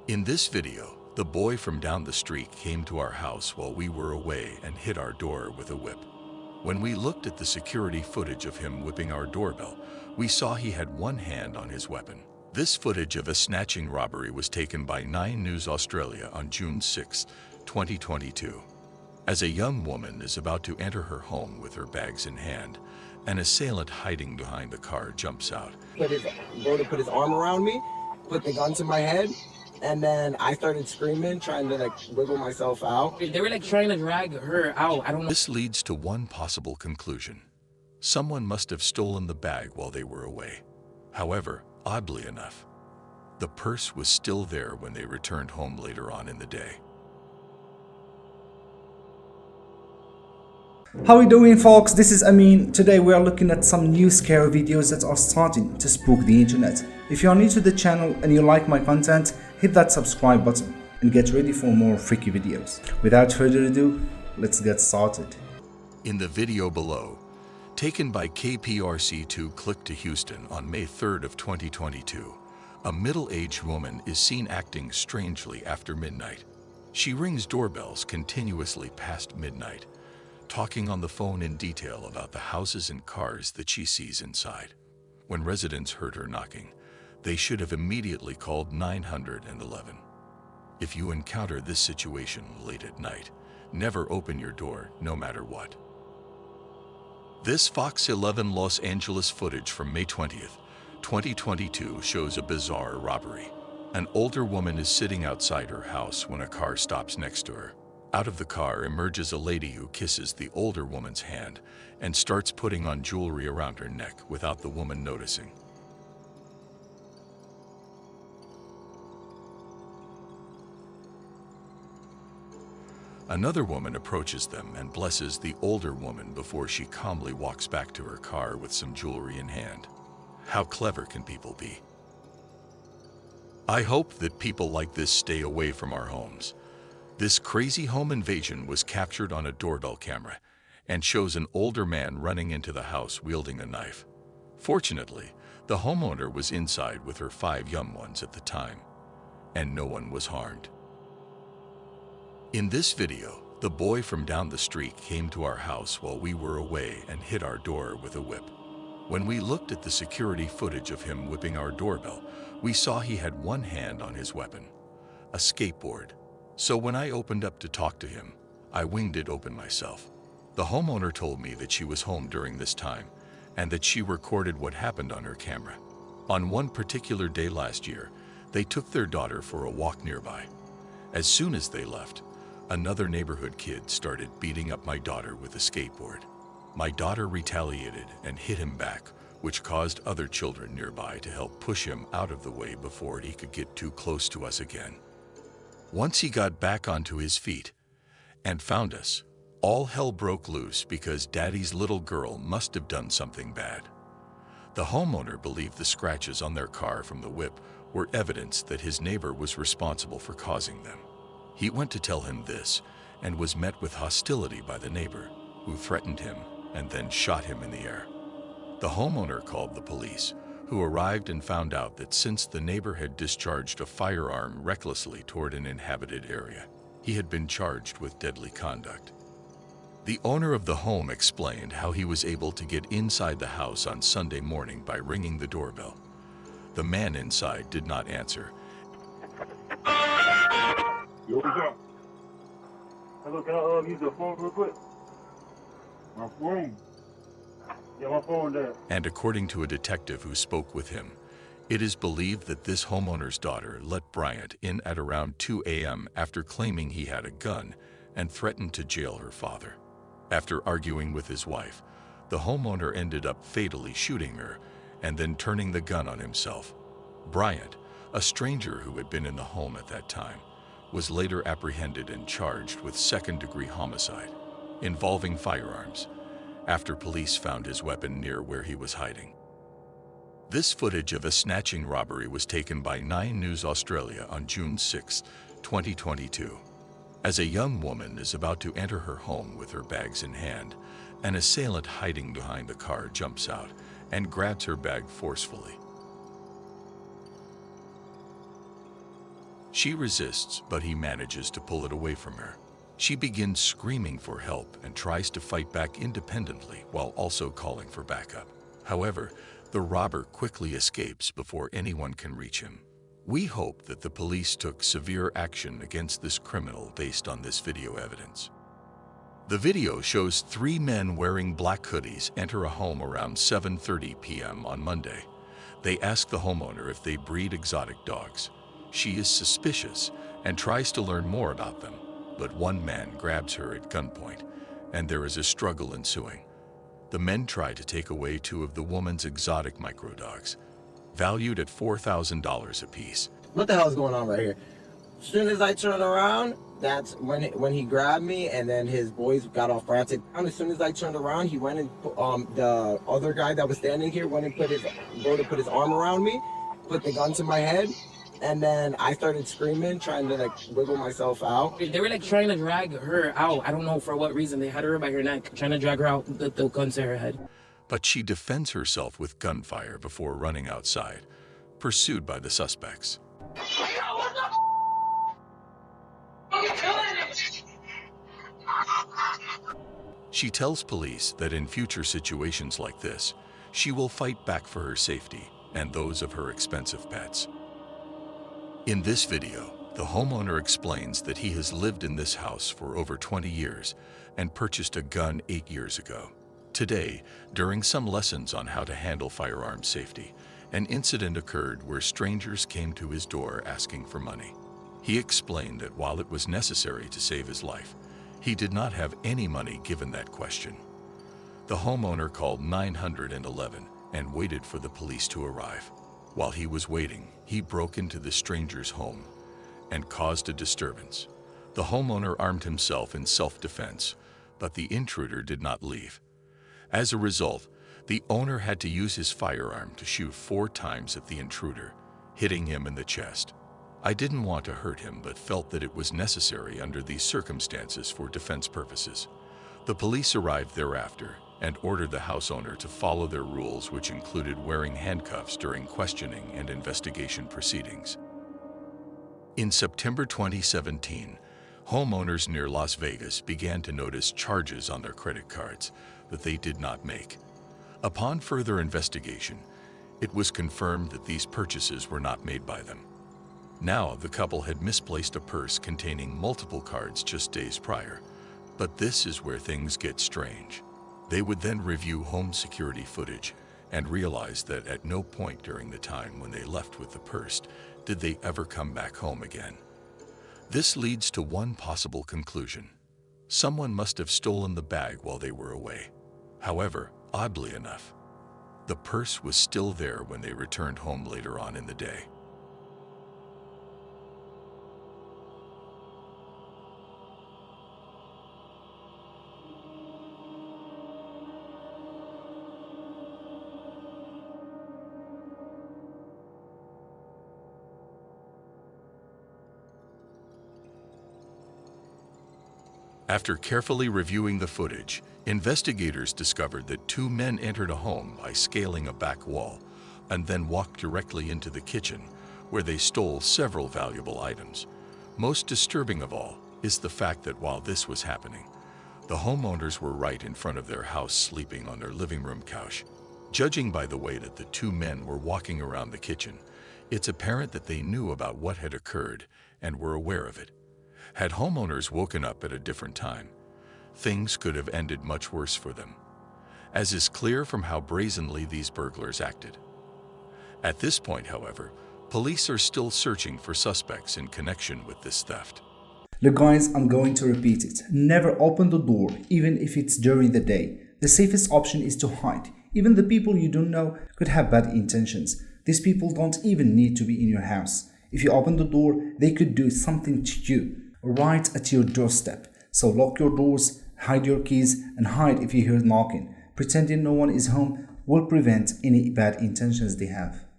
In this video, the boy from down the street came to our house while we were away and hit our door with a whip. When we looked at the security footage of him whipping our doorbell, we saw he had one hand on his weapon. This footage of a snatching robbery was taken by 9 News Australia on June 6, 2022. As a young woman is about to enter her home with her bags in hand, an assailant hiding behind the car jumps out. Put his arm around me, put the gun to my head, and then I started screaming, trying to wiggle myself out. They were trying to drag her out. I don't know. This leads to one possible conclusion. Someone must have stolen the bag while they were away. However, oddly enough, the purse was still there when they returned home later on in the day. How we doing, folks? This is Amin. Today we are looking at some new scary videos that are starting to spook the internet. If you are new to the channel and you like my content, hit that subscribe button and get ready for more freaky videos. Without further ado, let's get started. In the video below, taken by KPRC2 Click to Houston on May 3rd of 2022, a middle-aged woman is seen acting strangely after midnight. She rings doorbells continuously past midnight, talking on the phone in detail about the houses and cars that she sees inside. When residents heard her knocking, they should have immediately called 911. If you encounter this situation late at night, never open your door, no matter what. This Fox 11 Los Angeles footage from May 20th, 2022 shows a bizarre robbery. An older woman is sitting outside her house when a car stops next to her. Out of the car emerges a lady who kisses the older woman's hand and starts putting on jewelry around her neck without the woman noticing. Another woman approaches them and blesses the older woman before she calmly walks back to her car with some jewelry in hand. How clever can people be? I hope that people like this stay away from our homes. This crazy home invasion was captured on a doorbell camera and shows an older man running into the house wielding a knife. Fortunately, the homeowner was inside with her 5 young ones at the time, and no one was harmed. In this video, the boy from down the street came to our house while we were away and hit our door with a whip. When we looked at the security footage of him whipping our doorbell, we saw he had one hand on his weapon, a skateboard. So when I opened up to talk to him, I winged it open myself. The homeowner told me that she was home during this time and that she recorded what happened on her camera. On one particular day last year, they took their daughter for a walk nearby. As soon as they left, another neighborhood kid started beating up my daughter with a skateboard. My daughter retaliated and hit him back, which caused other children nearby to help push him out of the way before he could get too close to us again. Once he got back onto his feet and found us, all hell broke loose because Daddy's little girl must have done something bad. The homeowner believed the scratches on their car from the whip were evidence that his neighbor was responsible for causing them. He went to tell him this and was met with hostility by the neighbor, who threatened him and then shot him in the air. The homeowner called the police, who arrived and found out that since the neighbor had discharged a firearm recklessly toward an inhabited area, he had been charged with deadly conduct. The owner of the home explained how he was able to get inside the house on Sunday morning by ringing the doorbell. The man inside did not answer. Yo, what's up? Hello, can I use your phone real quick? My phone? Yeah, my phone there. And according to a detective who spoke with him, it is believed that this homeowner's daughter let Bryant in at around 2 a.m. after claiming he had a gun and threatened to jail her father. After arguing with his wife, the homeowner ended up fatally shooting her and then turning the gun on himself. Bryant, a stranger who had been in the home at that time, was later apprehended and charged with second-degree homicide involving firearms after police found his weapon near where he was hiding. This footage of a snatching robbery was taken by 9 News Australia on June 6, 2022. As a young woman is about to enter her home with her bags in hand, an assailant hiding behind the car jumps out and grabs her bag forcefully. She resists, but he manages to pull it away from her. She begins screaming for help and tries to fight back independently while also calling for backup. However, the robber quickly escapes before anyone can reach him. We hope that the police took severe action against this criminal based on this video evidence. The video shows 3 men wearing black hoodies enter a home around 7:30 p.m. on Monday. They ask the homeowner if they breed exotic dogs. She is suspicious and tries to learn more about them, but one man grabs her at gunpoint, and there is a struggle ensuing. The men try to take away 2 of the woman's exotic microdogs, valued at $4,000 apiece. What the hell is going on right here? As soon as I turn around, that's when he grabbed me, and then his boys got all frantic. And as soon as I turned around, he went and the other guy that was standing here went and put his arm around me, put the gun to my head, and then I started screaming, trying to wiggle myself out. They were trying to drag her out. I don't know for what reason. They had her by her neck, trying to drag her out with the gun to her head. But she defends herself with gunfire before running outside, pursued by the suspects. She tells police that in future situations like this, she will fight back for her safety and those of her expensive pets. In this video, the homeowner explains that he has lived in this house for over 20 years and purchased a gun 8 years ago. Today, during some lessons on how to handle firearm safety, an incident occurred where strangers came to his door asking for money. He explained that while it was necessary to save his life, he did not have any money given that question. The homeowner called 911 and waited for the police to arrive. While he was waiting, he broke into the stranger's home and caused a disturbance. The homeowner armed himself in self-defense, but the intruder did not leave. As a result, the owner had to use his firearm to shoot 4 times at the intruder, hitting him in the chest. I didn't want to hurt him, but felt that it was necessary under these circumstances for defense purposes. The police arrived thereafter and ordered the house owner to follow their rules, which included wearing handcuffs during questioning and investigation proceedings. In September 2017, homeowners near Las Vegas began to notice charges on their credit cards that they did not make. Upon further investigation, it was confirmed that these purchases were not made by them. Now, the couple had misplaced a purse containing multiple cards just days prior, but this is where things get strange. They would then review home security footage and realize that at no point during the time when they left with the purse did they ever come back home again. This leads to one possible conclusion. Someone must have stolen the bag while they were away. However, oddly enough, the purse was still there when they returned home later on in the day. After carefully reviewing the footage, investigators discovered that 2 men entered a home by scaling a back wall and then walked directly into the kitchen, where they stole several valuable items. Most disturbing of all is the fact that while this was happening, the homeowners were right in front of their house sleeping on their living room couch. Judging by the way that the 2 men were walking around the kitchen, it's apparent that they knew about what had occurred and were aware of it. Had homeowners woken up at a different time, things could have ended much worse for them, as is clear from how brazenly these burglars acted. At this point, however, police are still searching for suspects in connection with this theft. Look guys, I'm going to repeat it. Never open the door, even if it's during the day. The safest option is to hide. Even the people you don't know could have bad intentions. These people don't even need to be in your house. If you open the door, they could do something to you, right at your doorstep. So lock your doors, hide your keys, and hide if you hear knocking. Pretending no one is home will prevent any bad intentions they have.